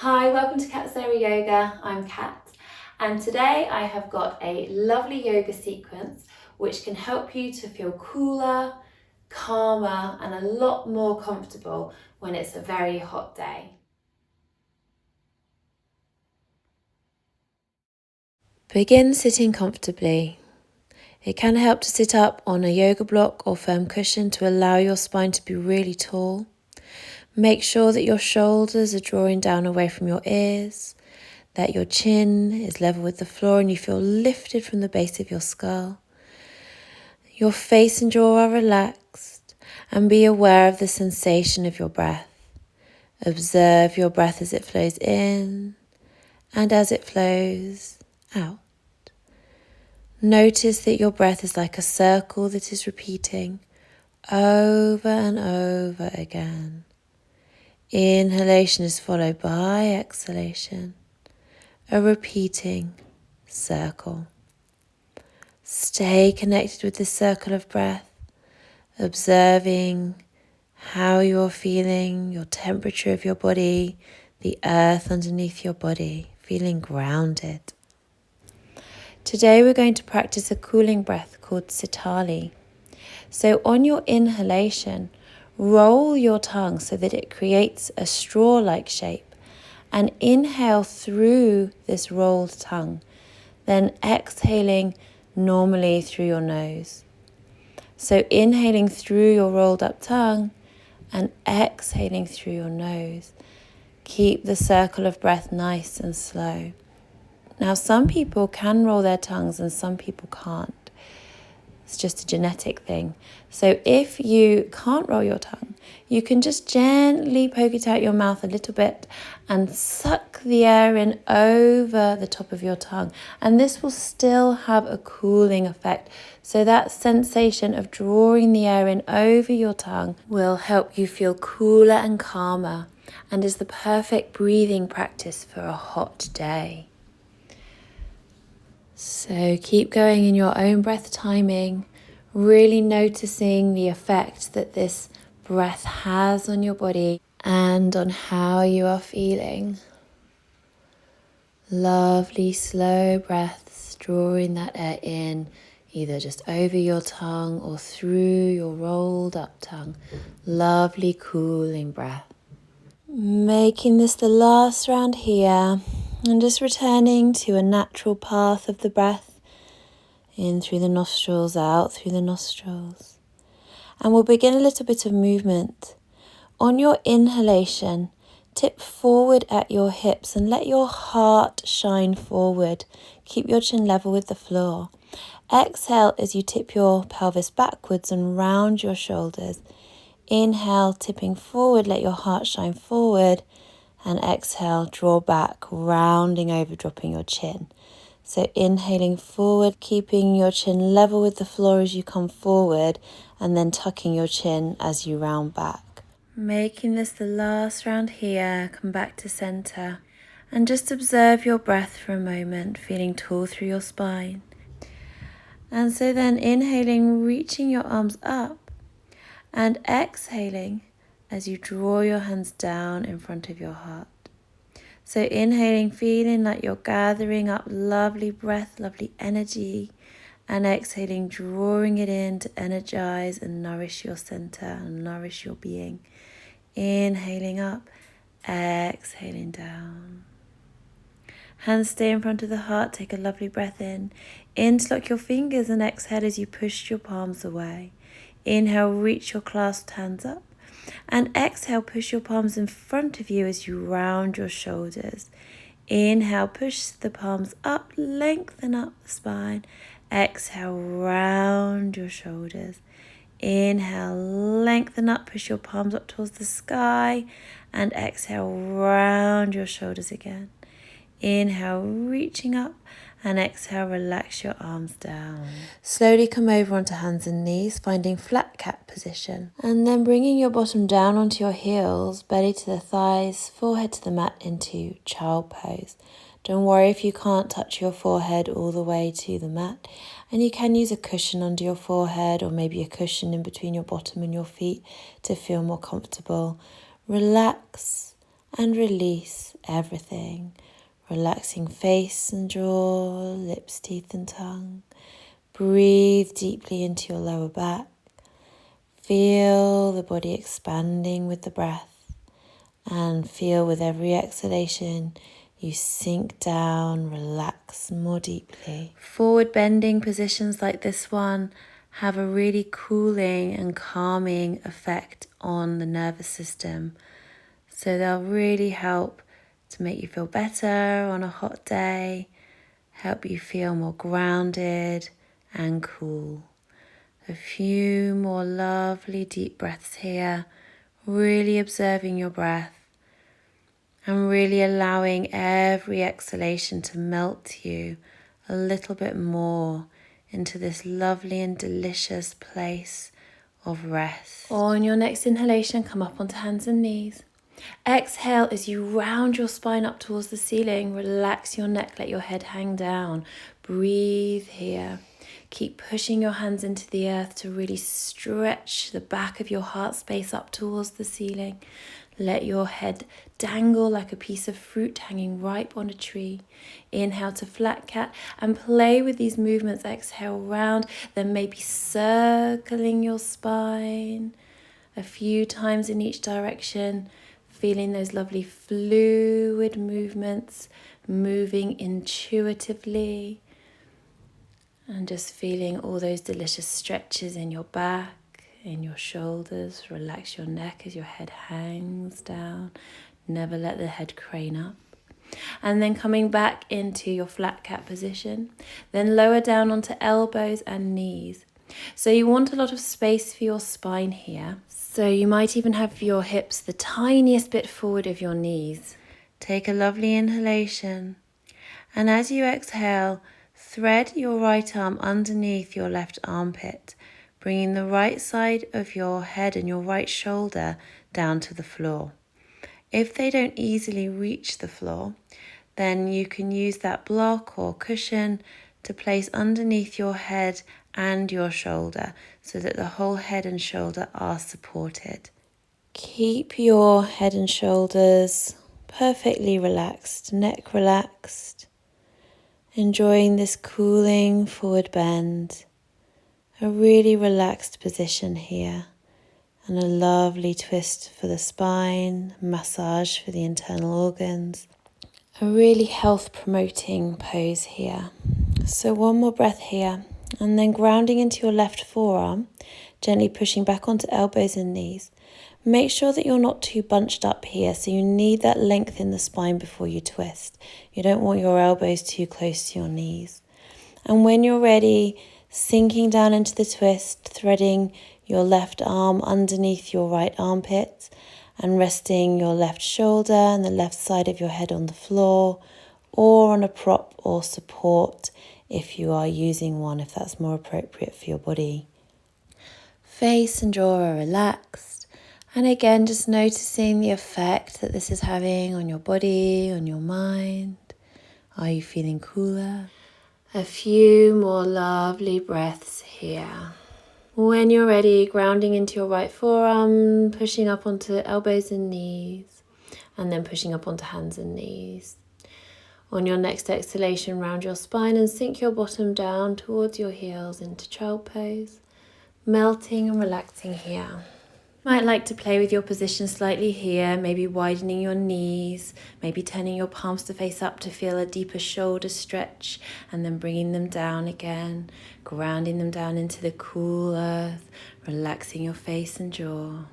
Hi, welcome to Kat Zara Yoga. I'm Kat, and today I have got a lovely yoga sequence which can help you to feel cooler, calmer, and a lot more comfortable when it's a very hot day. Begin sitting comfortably. It can help to sit up on a yoga block or firm cushion to allow your spine to be really tall. Make sure that your shoulders are drawing down away from your ears, that your chin is level with the floor and you feel lifted from the base of your skull. Your face and jaw are relaxed, and be aware of the sensation of your breath. Observe your breath as it flows in and as it flows out. Notice that your breath is like a circle that is repeating over and over again. Inhalation is followed by exhalation, a repeating circle. Stay connected with this circle of breath, observing how you're feeling, your temperature of your body, the earth underneath your body, feeling grounded. Today we're going to practice a cooling breath called Sitali. So on your inhalation, roll your tongue so that it creates a straw-like shape and inhale through this rolled tongue, then exhaling normally through your nose. So inhaling through your rolled up tongue and exhaling through your nose. Keep the circle of breath nice and slow. Now, some people can roll their tongues and some people can't. It's just a genetic thing. So if you can't roll your tongue, you can just gently poke it out your mouth a little bit and suck the air in over the top of your tongue. And this will still have a cooling effect. So that sensation of drawing the air in over your tongue will help you feel cooler and calmer and is the perfect breathing practice for a hot day. So keep going in your own breath timing, really noticing the effect that this breath has on your body and on how you are feeling. Lovely slow breaths, drawing that air in, either just over your tongue or through your rolled up tongue. Lovely cooling breath. Making this the last round here. And just returning to a natural path of the breath, in through the nostrils, out through the nostrils. And we'll begin a little bit of movement. On your inhalation, tip forward at your hips and let your heart shine forward. Keep your chin level with the floor. Exhale as you tip your pelvis backwards and round your shoulders. Inhale, tipping forward, let your heart shine forward. And exhale, draw back, rounding over, dropping your chin. So inhaling forward, keeping your chin level with the floor as you come forward, and then tucking your chin as you round back. Making this the last round here, come back to center. And just observe your breath for a moment, feeling tall through your spine. And so then inhaling, reaching your arms up, and exhaling as you draw your hands down in front of your heart. So inhaling, feeling like you're gathering up lovely breath, lovely energy, and exhaling, drawing it in to energize and nourish your center and nourish your being. Inhaling up, exhaling down. Hands stay in front of the heart, take a lovely breath in. Interlock your fingers and exhale as you push your palms away. Inhale, reach your clasped hands up. And exhale, push your palms in front of you as you round your shoulders. Inhale, push the palms up, lengthen up the spine. Exhale, round your shoulders. Inhale, lengthen up, push your palms up towards the sky. And exhale, round your shoulders again. Inhale, reaching up. And exhale, relax your arms down. Slowly come over onto hands and knees, finding flat cat position. And then bringing your bottom down onto your heels, belly to the thighs, forehead to the mat into child pose. Don't worry if you can't touch your forehead all the way to the mat. And you can use a cushion under your forehead or maybe a cushion in between your bottom and your feet to feel more comfortable. Relax and release everything. Relaxing face and jaw, lips, teeth and tongue. Breathe deeply into your lower back. Feel the body expanding with the breath, and feel with every exhalation you sink down, relax more deeply. Forward bending positions like this one have a really cooling and calming effect on the nervous system. So they'll really help to make you feel better on a hot day, help you feel more grounded and cool. A few more lovely deep breaths here, really observing your breath and really allowing every exhalation to melt you a little bit more into this lovely and delicious place of rest. On your next inhalation, come up onto hands and knees. Exhale as you round your spine up towards the ceiling. Relax your neck, let your head hang down. Breathe here. Keep pushing your hands into the earth to really stretch the back of your heart space up towards the ceiling. Let your head dangle like a piece of fruit hanging ripe on a tree. Inhale to flat cat and play with these movements. Exhale round, then maybe circling your spine a few times in each direction. Feeling those lovely fluid movements, moving intuitively, and just feeling all those delicious stretches in your back, in your shoulders. Relax your neck as your head hangs down. Never let the head crane up. And then coming back into your flat cat position, then lower down onto elbows and knees. So you want a lot of space for your spine here. So you might even have your hips the tiniest bit forward of your knees. Take a lovely inhalation. And as you exhale, thread your right arm underneath your left armpit, bringing the right side of your head and your right shoulder down to the floor. If they don't easily reach the floor, then you can use that block or cushion to place underneath your head and your shoulder so that the whole head and shoulder are supported. Keep your head and shoulders perfectly relaxed, neck relaxed, enjoying this cooling forward bend, a really relaxed position here, and a lovely twist for the spine, massage for the internal organs. A really health promoting pose here. So one more breath here, and then grounding into your left forearm, gently pushing back onto elbows and knees. Make sure that you're not too bunched up here, so you need that length in the spine before you twist. You don't want your elbows too close to your knees. And when you're ready, sinking down into the twist, threading your left arm underneath your right armpit and resting your left shoulder and the left side of your head on the floor or on a prop or support if you are using one, if that's more appropriate for your body. Face and jaw are relaxed. And again, just noticing the effect that this is having on your body, on your mind. Are you feeling cooler? A few more lovely breaths here. When you're ready, grounding into your right forearm, pushing up onto elbows and knees, and then pushing up onto hands and knees. On your next exhalation, round your spine and sink your bottom down towards your heels into child pose, melting and relaxing here. Might like to play with your position slightly here, maybe widening your knees, maybe turning your palms to face up to feel a deeper shoulder stretch, and then bringing them down again, grounding them down into the cool earth, relaxing your face and jaw.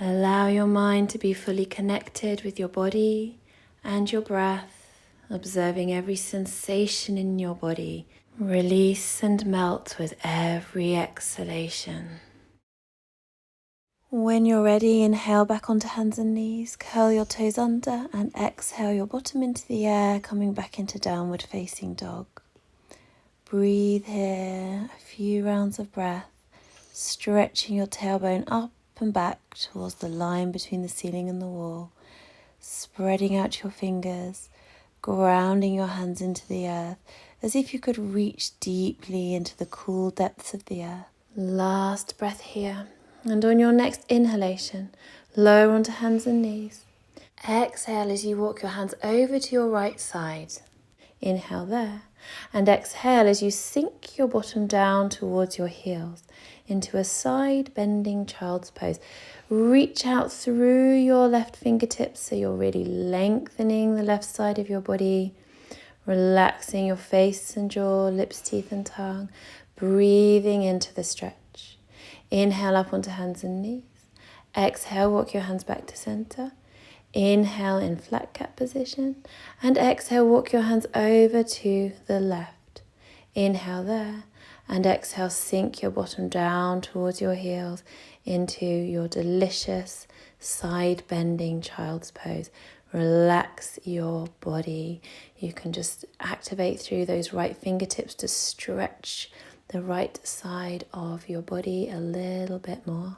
Allow your mind to be fully connected with your body and your breath, observing every sensation in your body. Release and melt with every exhalation. When you're ready, inhale back onto hands and knees, curl your toes under and exhale your bottom into the air, coming back into downward facing dog. Breathe here, a few rounds of breath, stretching your tailbone up and back towards the line between the ceiling and the wall, spreading out your fingers, grounding your hands into the earth as if you could reach deeply into the cool depths of the earth. Last breath here. And on your next inhalation, lower onto hands and knees. Exhale as you walk your hands over to your right side. Inhale there. And exhale as you sink your bottom down towards your heels into a side bending child's pose. Reach out through your left fingertips so you're really lengthening the left side of your body, relaxing your face and jaw, lips, teeth and tongue, breathing into the stretch. Inhale up onto hands and knees. Exhale, walk your hands back to center. Inhale in flat cat position and exhale, walk your hands over to the left. Inhale there and exhale, sink your bottom down towards your heels into your delicious side bending child's pose. Relax your body. You can just activate through those right fingertips to stretch the right side of your body a little bit more.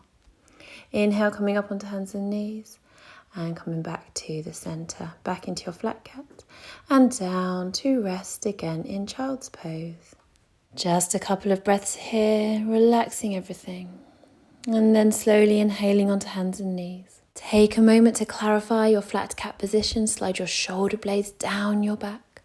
Inhale, coming up onto hands and knees. And coming back to the center, back into your flat cat and down to rest again in child's pose. Just a couple of breaths here, relaxing everything. And then slowly inhaling onto hands and knees. Take a moment to clarify your flat cat position, slide your shoulder blades down your back.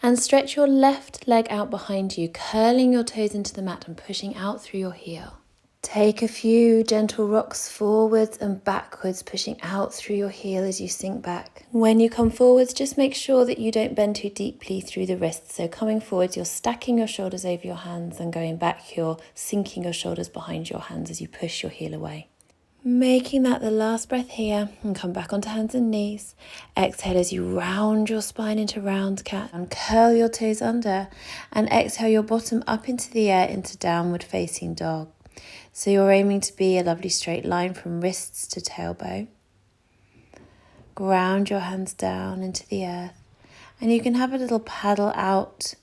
And stretch your left leg out behind you, curling your toes into the mat and pushing out through your heel. Take a few gentle rocks forwards and backwards, pushing out through your heel as you sink back. When you come forwards, just make sure that you don't bend too deeply through the wrists. So coming forwards, you're stacking your shoulders over your hands, and going back, you're sinking your shoulders behind your hands as you push your heel away. Making that the last breath here, and come back onto hands and knees. Exhale as you round your spine into round cat and curl your toes under, and exhale your bottom up into the air into downward facing dog. So you're aiming to be a lovely straight line from wrists to tailbone. Ground your hands down into the earth, and you can have a little paddle out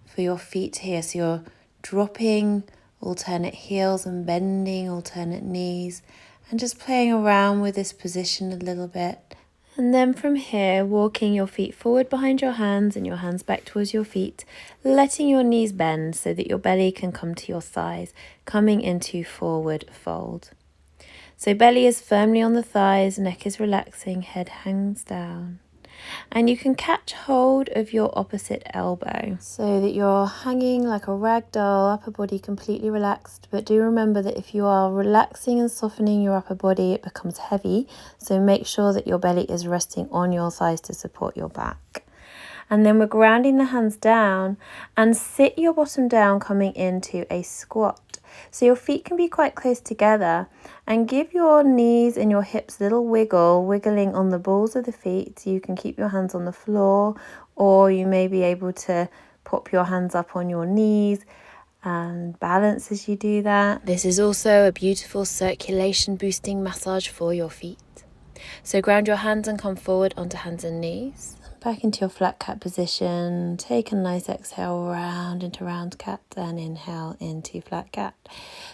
for your feet here. So you're dropping alternate heels and bending alternate knees and just playing around with this position a little bit. And then from here, walking your feet forward behind your hands and your hands back towards your feet, letting your knees bend so that your belly can come to your thighs, coming into forward fold. So belly is firmly on the thighs, neck is relaxing, head hangs down. And you can catch hold of your opposite elbow so that you're hanging like a rag doll, upper body completely relaxed. But do remember that if you are relaxing and softening your upper body, it becomes heavy. So make sure that your belly is resting on your thighs to support your back. And then we're grounding the hands down and sit your bottom down, coming into a squat. So your feet can be quite close together, and give your knees and your hips a little wiggle, wiggling on the balls of the feet. You can keep your hands on the floor, or you may be able to pop your hands up on your knees and balance as you do that. This is also a beautiful circulation boosting massage for your feet. So ground your hands and come forward onto hands and knees. Back into your flat cat position. Take a nice exhale round into round cat and inhale into flat cat.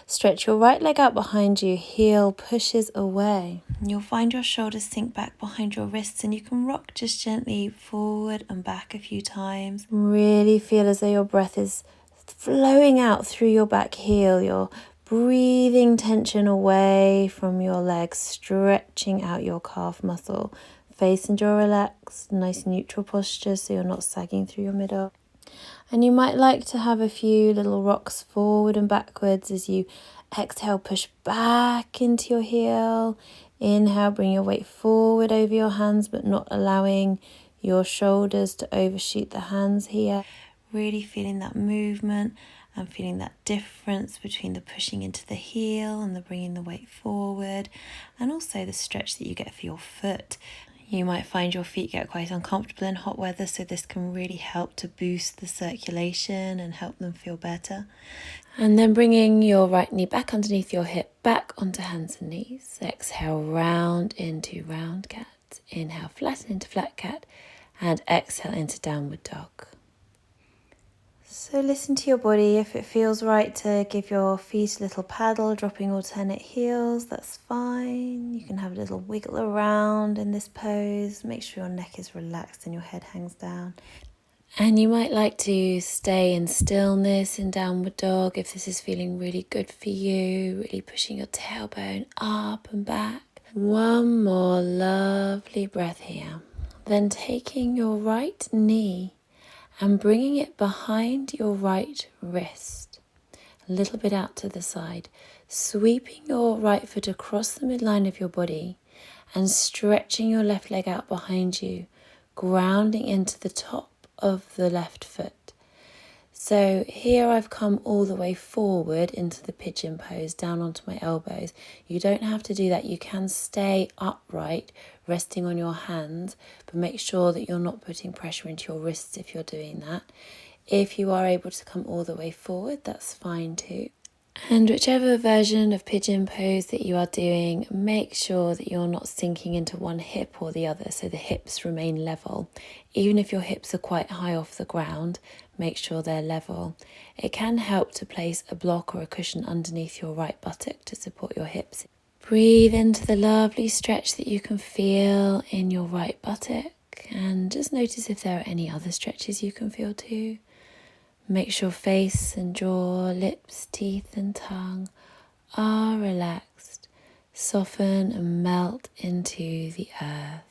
Stretch your right leg out behind you, heel pushes away. You'll find your shoulders sink back behind your wrists, and you can rock just gently forward and back a few times. Really feel as though your breath is flowing out through your back heel. You're breathing tension away from your legs, stretching out your calf muscle. Face and jaw relaxed, nice neutral posture so you're not sagging through your middle. And you might like to have a few little rocks forward and backwards as you exhale, push back into your heel. Inhale, bring your weight forward over your hands, but not allowing your shoulders to overshoot the hands here. Really feeling that movement and feeling that difference between the pushing into the heel and the bringing the weight forward, and also the stretch that you get for your foot. You might find your feet get quite uncomfortable in hot weather, so this can really help to boost the circulation and help them feel better. And then bringing your right knee back underneath your hip, back onto hands and knees. Exhale, round into round cat. Inhale, flatten into flat cat, and exhale into downward dog. So listen to your body. If it feels right to give your feet a little paddle, dropping alternate heels, that's fine. You can have a little wiggle around in this pose. Make sure your neck is relaxed and your head hangs down. And you might like to stay in stillness in downward dog if this is feeling really good for you, really pushing your tailbone up and back. One more lovely breath here. Then taking your right knee and bringing it behind your right wrist, a little bit out to the side, sweeping your right foot across the midline of your body and stretching your left leg out behind you, grounding into the top of the left foot. So here I've come all the way forward into the pigeon pose, down onto my elbows. You don't have to do that. You can stay upright, resting on your hands, but make sure that you're not putting pressure into your wrists if you're doing that. If you are able to come all the way forward, that's fine too. And whichever version of pigeon pose that you are doing, make sure that you're not sinking into one hip or the other, so the hips remain level. Even if your hips are quite high off the ground, make sure they're level. It can help to place a block or a cushion underneath your right buttock to support your hips. Breathe into the lovely stretch that you can feel in your right buttock, and just notice if there are any other stretches you can feel too. Make sure face and jaw, lips, teeth and tongue are relaxed. Soften and melt into the earth.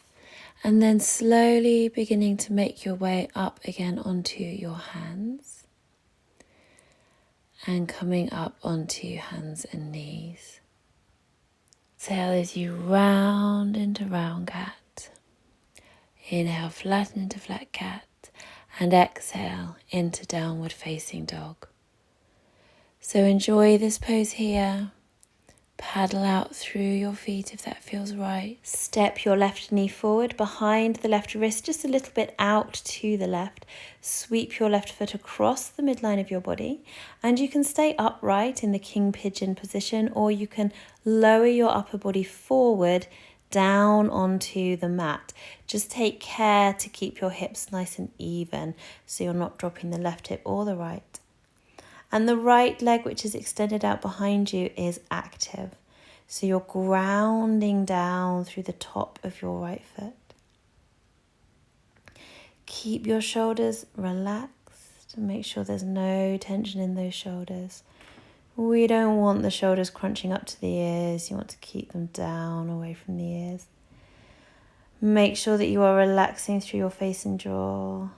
And then slowly beginning to make your way up again onto your hands. And coming up onto hands and knees. Exhale as you round into round cat. Inhale, flatten into flat cat. And exhale into downward facing dog. So enjoy this pose here. Paddle out through your feet if that feels right. Step your left knee forward behind the left wrist, just a little bit out to the left. Sweep your left foot across the midline of your body, and you can stay upright in the king pigeon position, or you can lower your upper body forward down onto the mat. Just take care to keep your hips nice and even so you're not dropping the left hip or the right. And the right leg, which is extended out behind you, is active. So you're grounding down through the top of your right foot. Keep your shoulders relaxed and make sure there's no tension in those shoulders. We don't want the shoulders crunching up to the ears. You want to keep them down away from the ears. Make sure that you are relaxing through your face and jaw.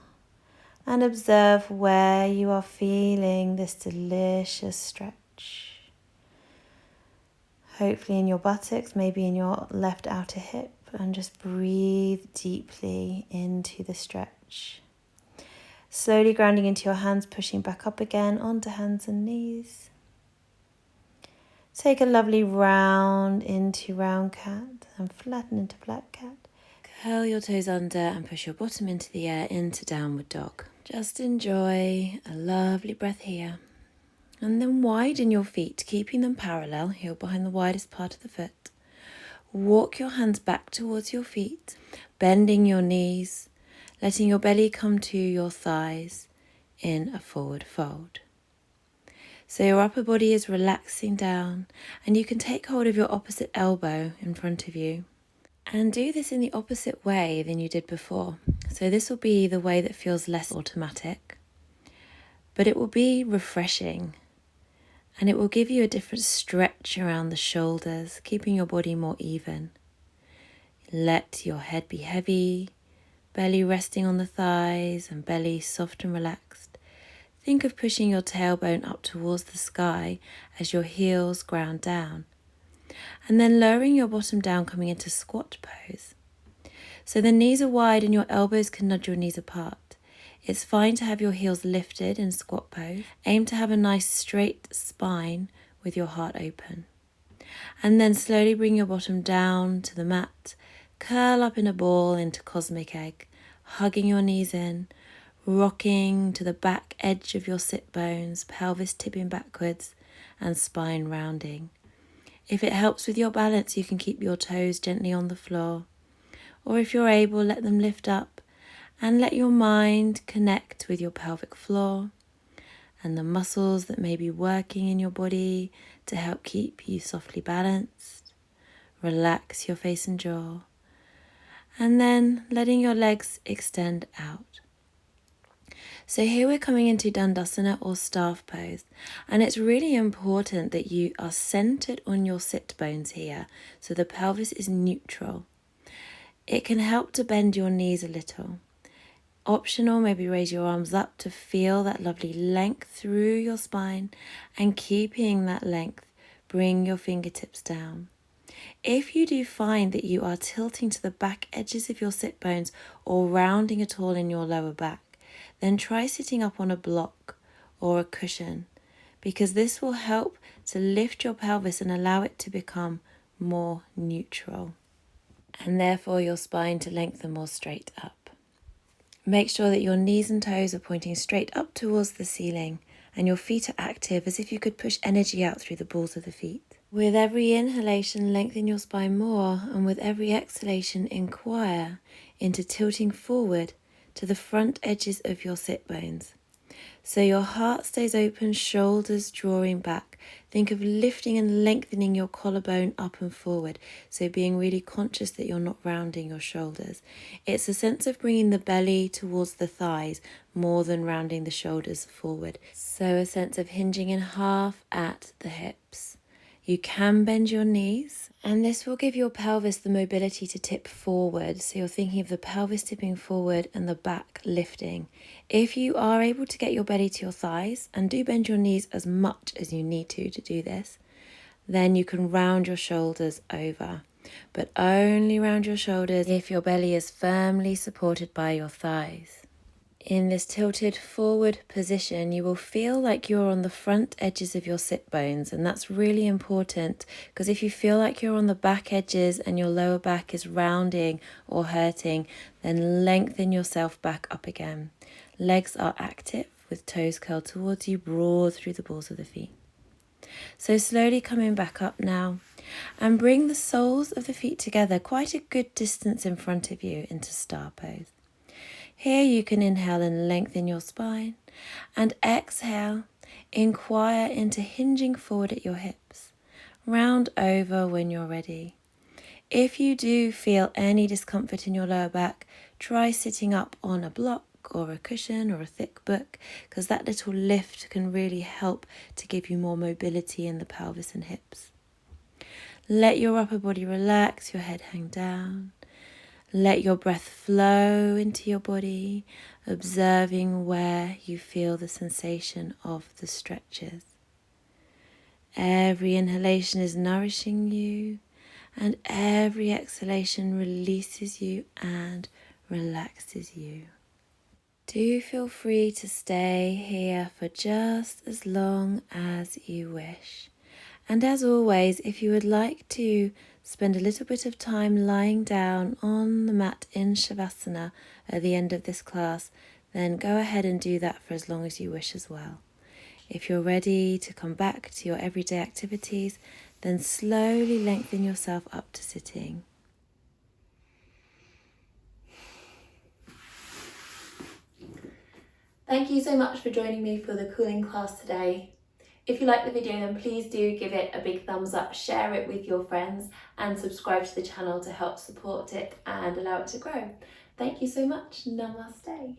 And observe where you are feeling this delicious stretch. Hopefully in your buttocks, maybe in your left outer hip. And just breathe deeply into the stretch. Slowly grounding into your hands, pushing back up again onto hands and knees. Take a lovely round into round cat and flatten into flat cat. Curl your toes under and push your bottom into the air into downward dog. Just enjoy a lovely breath here. And then widen your feet, keeping them parallel, heel behind the widest part of the foot. Walk your hands back towards your feet, bending your knees, letting your belly come to your thighs in a forward fold. So your upper body is relaxing down, and you can take hold of your opposite elbow in front of you. And do this in the opposite way than you did before. So this will be the way that feels less automatic, but it will be refreshing, and it will give you a different stretch around the shoulders, keeping your body more even. Let your head be heavy, belly resting on the thighs and belly soft and relaxed. Think of pushing your tailbone up towards the sky as your heels ground down. And then lowering your bottom down, coming into squat pose. So the knees are wide and your elbows can nudge your knees apart. It's fine to have your heels lifted in squat pose. Aim to have a nice straight spine with your heart open. And then slowly bring your bottom down to the mat. Curl up in a ball into cosmic egg, hugging your knees in, rocking to the back edge of your sit bones, pelvis tipping backwards and spine rounding. If it helps with your balance, you can keep your toes gently on the floor. Or if you're able, let them lift up and let your mind connect with your pelvic floor and the muscles that may be working in your body to help keep you softly balanced. Relax your face and jaw. And then letting your legs extend out. So here we're coming into Dandasana or staff pose, and it's really important that you are centered on your sit bones here, so the pelvis is neutral. It can help to bend your knees a little. Optional, maybe raise your arms up to feel that lovely length through your spine, and keeping that length, bring your fingertips down. If you do find that you are tilting to the back edges of your sit bones or rounding at all in your lower back, then try sitting up on a block or a cushion, because this will help to lift your pelvis and allow it to become more neutral, and therefore your spine to lengthen more straight up. Make sure that your knees and toes are pointing straight up towards the ceiling and your feet are active, as if you could push energy out through the balls of the feet. With every inhalation, lengthen your spine more, and with every exhalation, inquire into tilting forward to the front edges of your sit bones. So your heart stays open, shoulders drawing back. Think of lifting and lengthening your collarbone up and forward. So being really conscious that you're not rounding your shoulders. It's a sense of bringing the belly towards the thighs more than rounding the shoulders forward. So a sense of hinging in half at the hips. You can bend your knees, and this will give your pelvis the mobility to tip forward. So you're thinking of the pelvis tipping forward and the back lifting. If you are able to get your belly to your thighs, and do bend your knees as much as you need to do this, then you can round your shoulders over. But only round your shoulders if your belly is firmly supported by your thighs. In this tilted forward position, you will feel like you're on the front edges of your sit bones, and that's really important, because if you feel like you're on the back edges and your lower back is rounding or hurting, then lengthen yourself back up again. Legs are active with toes curled towards you, broad through the balls of the feet. So slowly coming back up now, and bring the soles of the feet together quite a good distance in front of you into star pose. Here you can inhale and lengthen your spine, and exhale, inquire into hinging forward at your hips. Round over when you're ready. If you do feel any discomfort in your lower back, try sitting up on a block or a cushion or a thick book, because that little lift can really help to give you more mobility in the pelvis and hips. Let your upper body relax, your head hang down. Let your breath flow into your body, observing where you feel the sensation of the stretches. Every inhalation is nourishing you, and every exhalation releases you and relaxes you. Do feel free to stay here for just as long as you wish. And as always, if you would like to spend a little bit of time lying down on the mat in Shavasana at the end of this class, then go ahead and do that for as long as you wish as well. If you're ready to come back to your everyday activities, then slowly lengthen yourself up to sitting. Thank you so much for joining me for the cooling class today. If you like the video, then please do give it a big thumbs up, share it with your friends, and subscribe to the channel to help support it and allow it to grow. Thank you so much. Namaste.